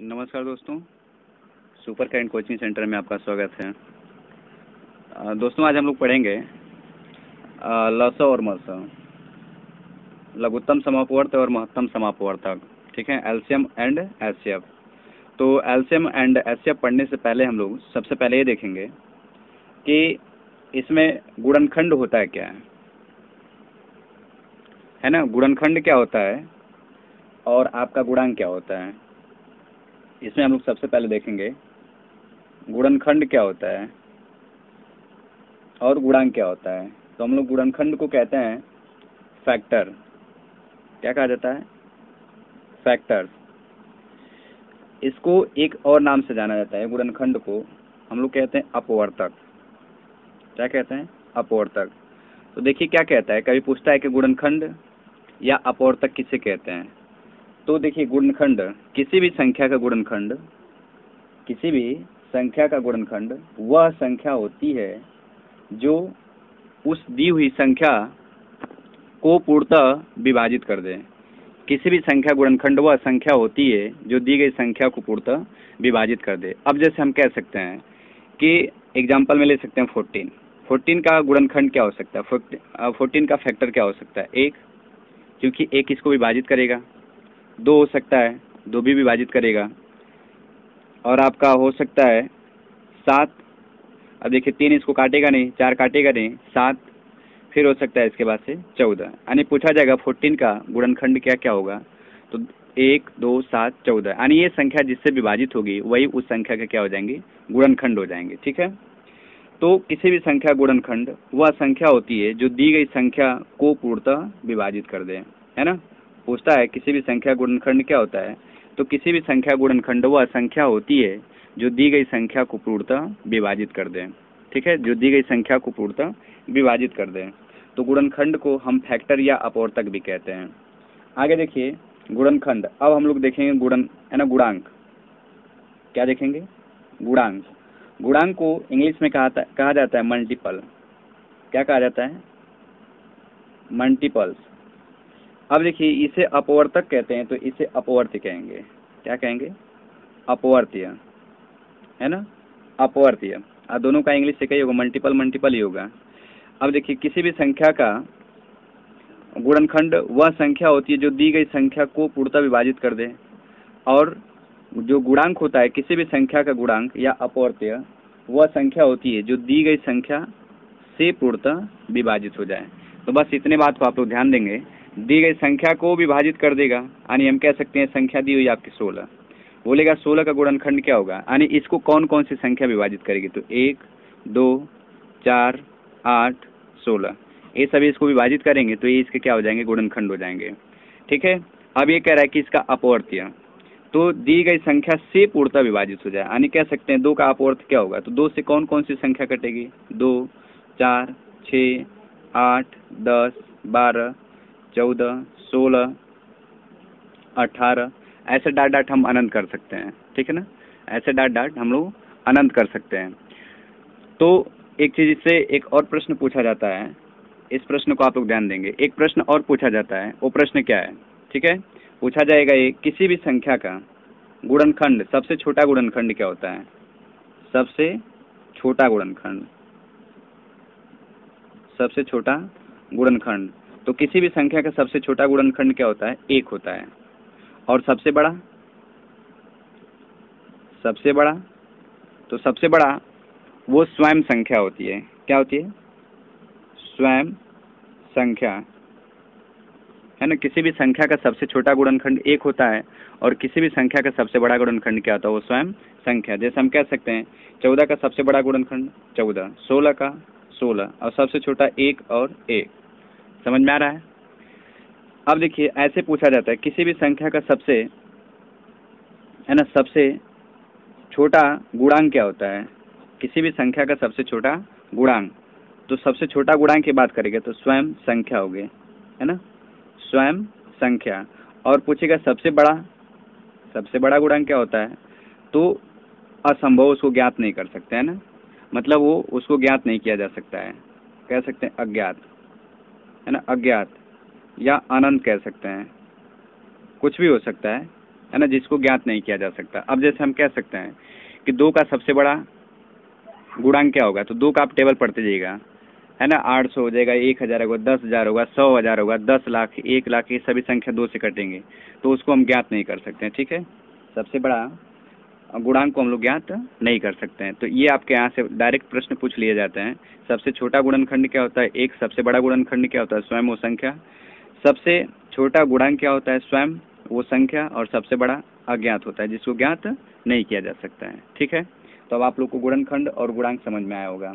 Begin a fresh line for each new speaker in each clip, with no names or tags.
नमस्कार दोस्तों, super current coaching centre में आपका स्वागत है। दोस्तों आज हम लोग पढ़ेंगे लस और मस, लघुत्तम समापवर्त और महत्तम समापवर्तक। ठीक है, एलसीएम एंड एचसीएफ। तो एलसीएम एंड एचसीएफ पढ़ने से पहले हम लोग सबसे पहले ये देखेंगे कि इसमें गुणनखंड होता है क्या है ना। गुणनखंड क्या होता है और आपका गुणांक क्या होता है, इसमें हम लोग सबसे पहले देखेंगे गुणनखंड क्या होता है और गुणांक क्या होता है। तो हम लोग गुणनखंड को कहते हैं फैक्टर। क्या कहा जाता है? फैक्टर। इसको एक और नाम से जाना जाता है, गुणनखंड को हम लोग कहते हैं अपवर्तक। क्या कहते हैं? अपवर्तक। तो देखिए क्या कहता है, कभी पूछता है कि गुणनखंड या अपवर्तक किसे कहते हैं। तो देखिए गुणनखंड किसी भी संख्या का गुणनखंड, किसी भी संख्या का गुणनखंड वह संख्या होती है जो उस दी हुई संख्या को पूर्णतः विभाजित कर दे। किसी भी संख्या गुणनखंड वह संख्या होती है जो दी गई संख्या को पूर्णतः विभाजित कर दे। अब जैसे हम कह सकते हैं कि एग्जांपल में ले सकते हैं 14 का गुणनखंड क्या हो सकता है, 14 का फैक्टर क्या हो सकता है? 1, क्योंकि 1 इसको विभाजित करेगा। 2 हो सकता है, 2 भी विभाजित करेगा। और आपका हो सकता है 7। अब देखिए 3 इसको काटेगा नहीं, 4 काटेगा नहीं, 7। फिर हो सकता है इसके बाद से 14। यानी पूछा जाएगा 14 का गुणनखंड क्या क्या होगा, तो 1, 2, 7, 14। यानी ये संख्या जिससे विभाजित होगी वही उस संख्या के क्या हो जाएंगे, गुणनखंड हो जाएंगे। ठीक है, तो किसी भी संख्या गुणनखंड वह संख्या होती है जो दी गई संख्या को पूर्णतः विभाजित कर दे, है ना। पूछता है किसी भी संख्या गुणनखंड क्या होता है, तो किसी भी संख्या गुणनखंड वह संख्या होती है जो दी गई संख्या को पूर्णतः विभाजित कर दे। ठीक है, जो दी गई संख्या को पूर्णतः विभाजित कर दे। तो गुणनखंड को हम फैक्टर या अपवर्तक भी कहते हैं। आगे देखिए गुणनखंड। अब हम लोग देखेंगे गुणन, है ना, गुणांक। क्या देखेंगे? गुणांक। गुणांक को इंग्लिश में कहा जाता है मल्टीपल। क्या कहा जाता है? मल्टीपल्स। अब देखिए इसे अपवर्तक कहते हैं, तो इसे अपवर्त्य कहेंगे। क्या कहेंगे? अपवर्त्य, है ना, अपवर्त्य। दोनों का इंग्लिश से कही होगा, मल्टीपल मल्टीपल ही होगा। अब देखिए किसी भी संख्या का गुणनखंड वह संख्या होती है जो दी गई संख्या को पूर्णतः विभाजित कर दे। और जो गुणांक होता है किसी भी संख्या का गुणांक या अपवर्त्य वह संख्या होती है जो दी गई संख्या से पूर्णतः विभाजित हो जाए। तो बस इतने बात को आप लोग ध्यान देंगे, दी गई संख्या को विभाजित कर देगा। यानी हम कह सकते हैं संख्या दी हुई आपकी 16, बोलेगा 16 का गुणनखंड क्या होगा, यानी इसको कौन कौन सी संख्या विभाजित करेगी, तो 1, 2, 4, 8, 16, ये सभी इसको विभाजित करेंगे तो ये इसके क्या हो जाएंगे, गुणनखंड हो जाएंगे। ठीक है, अब ये कह रहा है कि इसका अपवर्त्य तो दी गई संख्या से पूर्णतः विभाजित हो जाए। यानी कह सकते हैं 2 का अपवर्त्य क्या होगा, तो 2 से कौन कौन सी संख्या कटेगी, 2, 4, 6, 8, 10, 12, 14, 16, 18, ऐसे डाट डाट हम अनंत कर सकते हैं। ठीक है ना, ऐसे डाट डाट हम लोग अनंत कर सकते हैं। तो एक चीज इससे एक और प्रश्न पूछा जाता है, इस प्रश्न को आप लोग ध्यान देंगे। एक प्रश्न और पूछा जाता है, वो प्रश्न क्या है? ठीक है, पूछा जाएगा ये किसी भी संख्या का गुणनखंड, सबसे छोटा गुणनखंड क्या होता है? सबसे छोटा गुणनखंड, सबसे छोटा गुणनखंड। तो किसी भी संख्या का सबसे छोटा गुणनखंड क्या होता है? 1 होता है। और सबसे बड़ा, सबसे बड़ा, तो सबसे बड़ा वो स्वयं संख्या होती है। क्या होती है? स्वयं संख्या, है ना। किसी भी संख्या का सबसे छोटा गुणनखंड 1 होता है और किसी भी संख्या का सबसे बड़ा गुणनखंड क्या होता है? वो स्वयं संख्या। जैसे हम कह सकते हैं 14 का सबसे बड़ा गुणनखंड 14, 16 का 16, और सबसे छोटा 1 और 1। समझ में आ रहा है? अब देखिए ऐसे पूछा जाता है किसी भी संख्या का सबसे, है ना, सबसे छोटा गुणांक क्या होता है? किसी भी संख्या का सबसे छोटा गुणांक, तो सबसे छोटा गुणांक की बात करेंगे तो स्वयं संख्या हो गई, है ना, स्वयं संख्या। और पूछेगा सबसे बड़ा, सबसे बड़ा गुणांक क्या होता है? तो असंभव, उसको ज्ञात नहीं कर सकते, है ना, मतलब वो उसको ज्ञात नहीं किया जा सकता है। कह सकते हैं अज्ञात, है ना, अज्ञात या अनंत कह सकते हैं, कुछ भी हो सकता है। है ना, जिसको ज्ञात नहीं किया जा सकता। अब जैसे हम कह सकते हैं कि 2 का सबसे बड़ा गुणांक क्या होगा, तो 2 का आप टेबल पढ़ते जाइएगा, है ना, 800 हो जाएगा, 1000 होगा, 10,000 होगा, 100,000 होगा, 10 लाख, 1 लाख, ये सभी संख्या 2 से कटेंगे, तो उसको हम ज्ञात नहीं कर सकते हैं। ठीक है, सबसे बड़ा गुणांक को हम लोग ज्ञात नहीं कर सकते हैं। तो ये आपके यहाँ से डायरेक्ट प्रश्न पूछ लिए जाते हैं। सबसे छोटा गुणनखंड क्या होता है, एक। सबसे बड़ा गुणनखंड क्या होता है, स्वयं वो संख्या। सबसे छोटा गुणांक क्या होता है, स्वयं वो संख्या। और सबसे बड़ा अज्ञात होता है, जिसको ज्ञात नहीं किया जा सकता है। ठीक है, तो अब आप लोग को गुणनखंड और गुणांक समझ में आया होगा।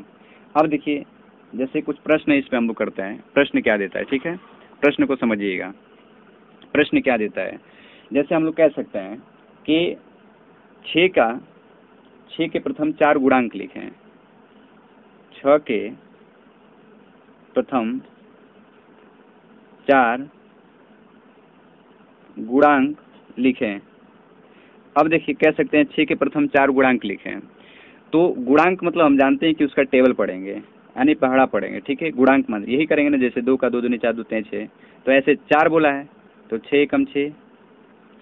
अब देखिए, जैसे कुछ प्रश्न इस पे हम लोग करते हैं, प्रश्न क्या देता है। ठीक है, प्रश्न को समझिएगा, प्रश्न क्या देता है। जैसे हम लोग कह सकते हैं कि 6 के प्रथम 4 गुणांक लिखें। 6 के प्रथम 4 गुणांक लिखें। अब देखिए, कह सकते हैं 6 के प्रथम 4 गुणांक लिखें। तो गुणांक मतलब हम जानते हैं कि उसका टेबल पढ़ेंगे, यानी पहाड़ा पढ़ेंगे। ठीक है, गुणांक मतलब यही करेंगे ना, जैसे 2 का 2 दूनी 4 2 3 6, तो ऐसे 4 बोला है तो 6 एकम 6,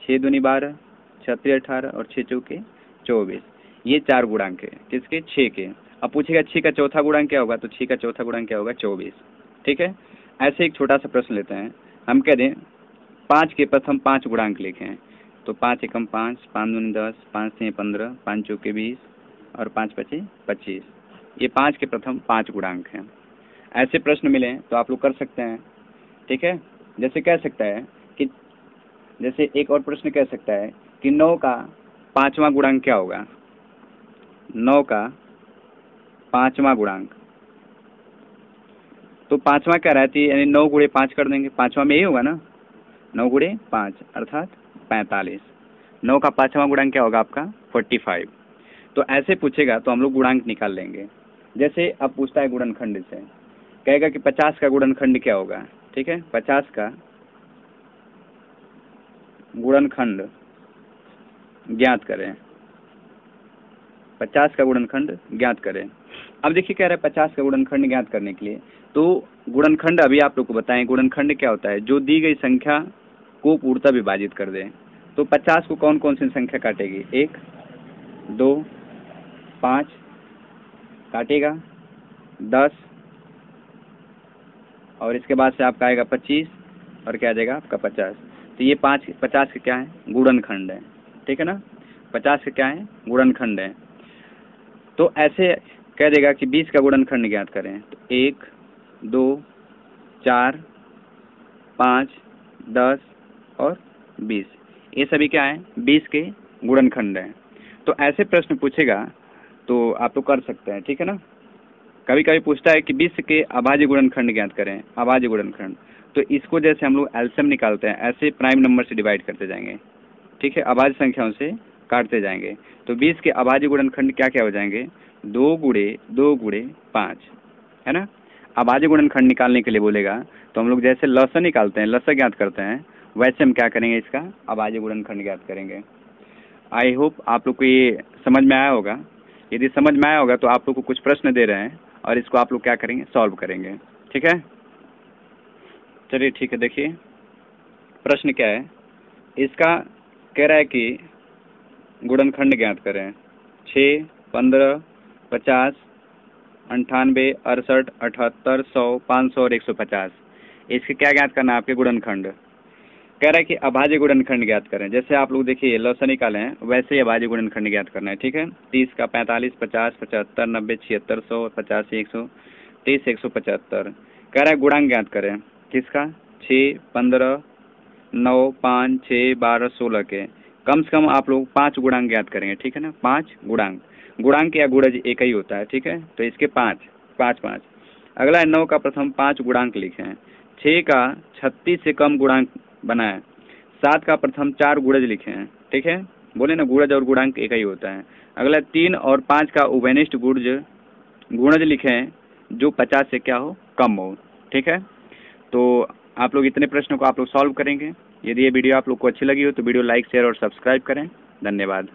6 दूनी 12, 6 3 18 और 6 चौके 24। ये 4 गुणांक है किसके, 6 के। अब पूछेगा 6 का चौथा गुणांक क्या होगा, तो 6 का चौथा गुणांक क्या होगा, 24। ठीक है, ऐसे एक छोटा सा प्रश्न लेते हैं। हम कह दें 5 के प्रथम 5 गुणांक लिखें। तो 5 एकम 5, 5 दूनी 10, 5 3 15, 5 चौके 20 और 5 पचे 25। ये 5 के प्रथम 5 गुणांक हैं। ऐसे प्रश्न मिले तो आप लोग कर सकते हैं। ठीक है, जैसे कह सकता है कि, जैसे एक और प्रश्न कह सकता है कि 9 का 5वां गुणांक क्या होगा। 9 का 5वां गुणांक, तो 5वां क्या रहती है, यानी 9 गुणे 5 कर देंगे, 5वां में यही होगा ना, 9 गुणे 5 अर्थात 45। 9 का 5वां गुणांक क्या होगा आपका, 45। तो ऐसे पूछेगा तो हम लोग गुणांक निकाल लेंगे। जैसे अब पूछता है गुणनखंड से, कहेगा कि 50 का गुणनखंड क्या होगा। ठीक है, 50 का गुणनखंड ज्ञात करें। 50 का गुणनखंड ज्ञात करें। अब देखिए, कह रहा है 50 का गुणनखंड ज्ञात करने के लिए, तो गुणनखंड अभी आप लोग को बताएं, गुणनखंड क्या होता है, जो दी गई संख्या को पूर्णतः विभाजित कर दें। तो 50 को कौन कौन सी संख्या काटेगी, 1 2 5 काटेगा, 10 और इसके बाद से आपका आएगा 25 और क्या आ जाएगा आपका 50। तो ये 50 के क्या है, गुणनखंड है। ठीक है ना, 50 के क्या है, गुणनखंड है। तो ऐसे कह देगा कि 20 का गुणनखंड ज्ञात करें। तो 1 2 4 5 10 और 20, ये सभी क्या है, 20 के गुणनखंड हैं। तो ऐसे प्रश्न पूछेगा तो आप लोग कर सकते हैं। ठीक है ना, कभी कभी पूछता है कि 20 के अभाज्य गुणनखंड ज्ञात करें, अभाज्य गुणनखंड। तो इसको जैसे हम लोग एलसीएम निकालते हैं, ऐसे प्राइम नंबर से डिवाइड करते जाएंगे। ठीक है, अभाज्य संख्याओं से काटते जाएंगे। तो 20 के अभाज्य गुणनखंड क्या क्या हो जाएंगे, 2 गुणे 2 गुणे 5, है ना। अभाज्य गुणनखंड निकालने के लिए बोलेगा तो हम लोग जैसे लसा निकालते हैं, लसा ज्ञात करते हैं, वैसे हम क्या करेंगे, इसका अभाज्य गुणनखंड ज्ञात करेंगे। आई होप आप लोग को ये समझ में आया होगा। यदि समझ में आया होगा तो आप लोग को कुछ प्रश्न दे रहे हैं और इसको आप लोग क्या करेंगे, सॉल्व करेंगे। ठीक है, चलिए ठीक है। देखिए प्रश्न क्या है, इसका कह रहा है कि गुणनखंड ज्ञात करें। 6 15 50 98 68 78 100 500 और 150, इसके क्या ज्ञात करना है, आपके गुणनखंड। कह रहा है कि अभाज्य गुणनखंड ज्ञात करें। जैसे आप लोग देखिए लसा निकाले हैं, वैसे ही अभाज्य गुणनखंड ज्ञात करना है। ठीक है, 30 का 45 50 75 90 76 100 85 100 30 175। कह रहा है गुणांक ज्ञात करें, किसका, 6 15 9 5 6 12 16 के। कम से कम आप लोग 5 गुणांक ज्ञात करेंगे। ठीक है ना, 5 गुणांक, गुणांक या गुणज एक ही होता है। ठीक है, तो इसके 5 5 5। अगला है 9 का प्रथम 5 गुणांक लिखें। 6 का 36 से कम गुणांक बनाए। 7 का प्रथम 4 गुणज लिखें। ठीक है, बोले ना गुणज और गुणांक एक ही होता है। अगला 3 और 5 का उभयनिष्ठ गुणज लिखें जो 50 से क्या हो, कम हो। ठीक है, तो आप लोग इतने प्रश्नों को आप लोग सॉल्व करेंगे। यदि ये वीडियो आप लोग को अच्छी लगी हो तो वीडियो लाइक शेयर और सब्सक्राइब करें। धन्यवाद।